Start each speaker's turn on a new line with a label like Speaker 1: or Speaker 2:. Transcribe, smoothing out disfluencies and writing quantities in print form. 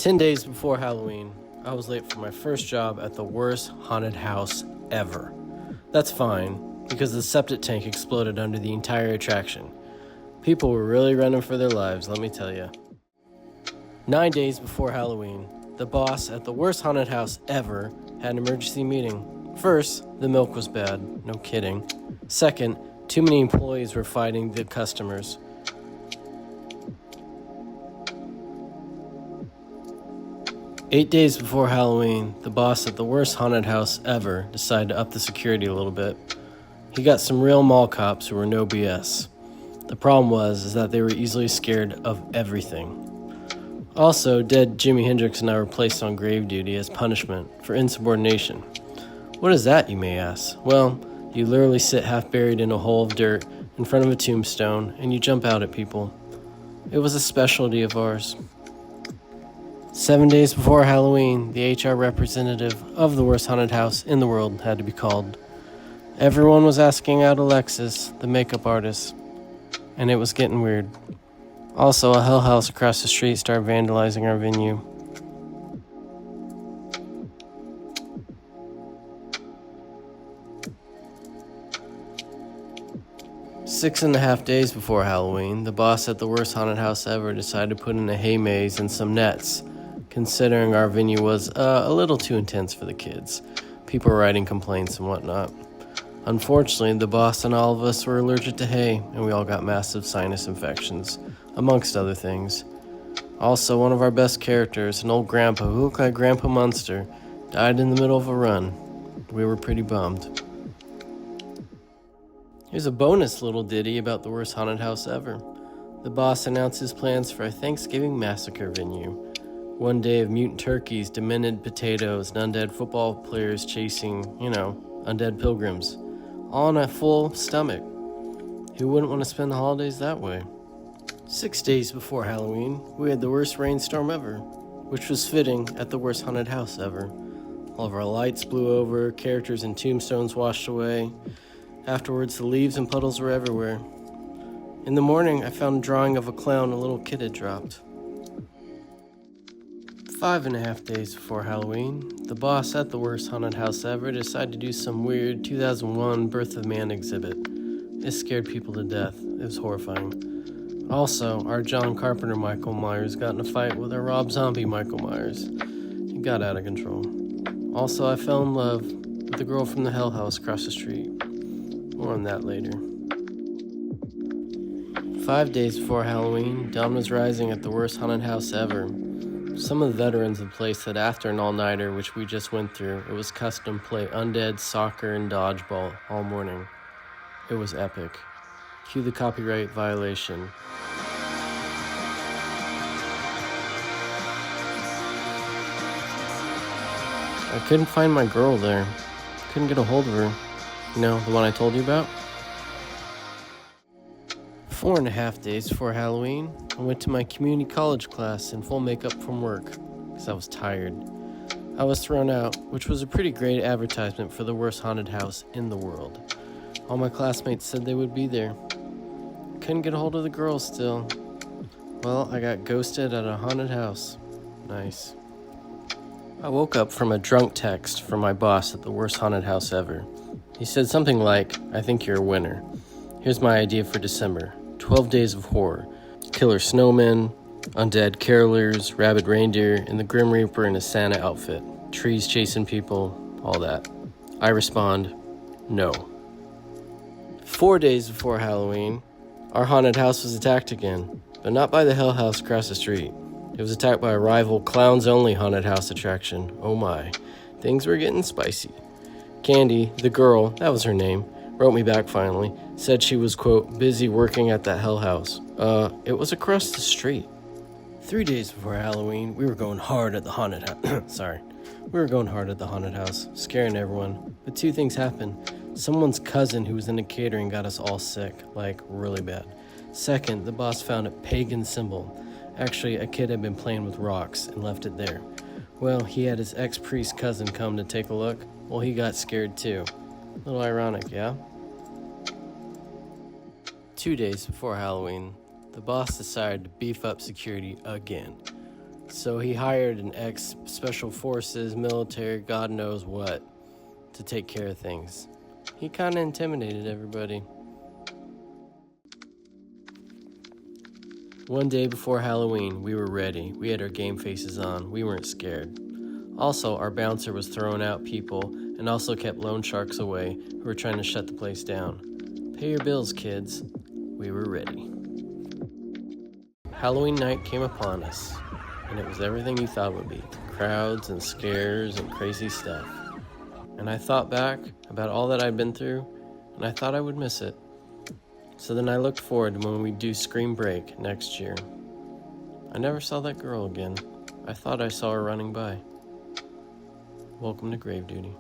Speaker 1: 10 days before Halloween, I was late for my first job at the worst haunted house ever. That's fine, because the septic tank exploded under the entire attraction. People were really running for their lives, let me tell you. 9 days before Halloween, the boss at the worst haunted house ever had an emergency meeting. First, the milk was bad, no kidding. Second, too many employees were fighting the customers. Eight days before Halloween, the boss at the worst haunted house ever decided to up the security a little bit. He got some real mall cops who were no BS. The problem was that they were easily scared of everything. Also, dead Jimi Hendrix and I were placed on Graveduty as punishment for insubordination. What is that, you may ask? Well, you literally sit half buried in a hole of dirt in front of a tombstone and you jump out at people. It was a specialty of ours. 7 days before Halloween, the HR representative of the worst haunted house in the world had to be called. Everyone was asking out Alexis, the makeup artist, and it was getting weird. Also, a hell house across the street started vandalizing our venue. Six and a half days before Halloween, the boss at the worst haunted house ever decided to put in a hay maze and some nets, considering our venue was a little too intense for the kids. People were writing complaints and whatnot. Unfortunately, the boss and all of us were allergic to hay, and we all got massive sinus infections, amongst other things. Also, one of our best characters, an old grandpa who looked like Grandpa Munster, died in the middle of a run. We were pretty bummed. Here's a bonus little ditty about the worst haunted house ever. The boss announced his plans for a Thanksgiving massacre venue. One day of mutant turkeys, demented potatoes, and undead football players chasing, undead pilgrims. All on a full stomach. Who wouldn't want to spend the holidays that way? 6 days before Halloween, we had the worst rainstorm ever, which was fitting at the worst haunted house ever. All of our lights blew over, characters and tombstones washed away. Afterwards, the leaves and puddles were everywhere. In the morning, I found a drawing of a clown a little kid had dropped. 5.5 days before Halloween, the boss at the worst haunted house ever decided to do some weird 2001 Birth of Man exhibit. It scared people to death. It was horrifying. Also, our John Carpenter Michael Myers got in a fight with our Rob Zombie Michael Myers. He got out of control. Also, I fell in love with the girl from the Hell House across the street. More on that later. 5 days before Halloween, dawn was rising at the worst haunted house ever. Some of the veterans of the place said after an all-nighter, which we just went through, it was custom play undead, soccer, and dodgeball all morning. It was epic. Cue the copyright violation. I couldn't find my girl there. Couldn't get a hold of her. The one I told you about? 4.5 days before Halloween, I went to my community college class in full makeup from work, because I was tired. I was thrown out, which was a pretty great advertisement for the worst haunted house in the world. All my classmates said they would be there. Couldn't get a hold of the girls still. Well, I got ghosted at a haunted house. Nice. I woke up from a drunk text from my boss at the worst haunted house ever. He said something like, "I think you're a winner. Here's my idea for December. 12 days of horror. Killer snowmen, undead carolers, rabid reindeer, and the Grim Reaper in a Santa outfit. Trees chasing people, all that." I respond, no. 4 days before Halloween, our haunted house was attacked again, but not by the Hell House across the street. It was attacked by a rival clowns-only haunted house attraction. Oh my, things were getting spicy. Candy, the girl, that was her name, wrote me back finally, said she was, quote, busy working at that Hell House. It was across the street. 3 days before Halloween, we were going hard at the haunted house. We were going hard at the haunted house, scaring everyone. But two things happened. Someone's cousin who was in the catering got us all sick, like really bad. Second, the boss found a pagan symbol. Actually, a kid had been playing with rocks and left it there. Well, he had his ex-priest cousin come to take a look. Well, he got scared too. A little ironic, yeah? 2 days before Halloween, the boss decided to beef up security again. So he hired an ex-special forces, military, God knows what, to take care of things. He kind of intimidated everybody. One day before Halloween, we were ready. We had our game faces on. We weren't scared. Also, our bouncer was throwing out people and also kept loan sharks away who were trying to shut the place down. Pay your bills, kids. We were ready. Halloween night came upon us, and it was everything you thought it would be. Crowds and scares and crazy stuff. And I thought back about all that I'd been through, and I thought I would miss it. So then I looked forward to when we do Scream Break next year. I never saw that girl again. I thought I saw her running by. Welcome to Graveduty.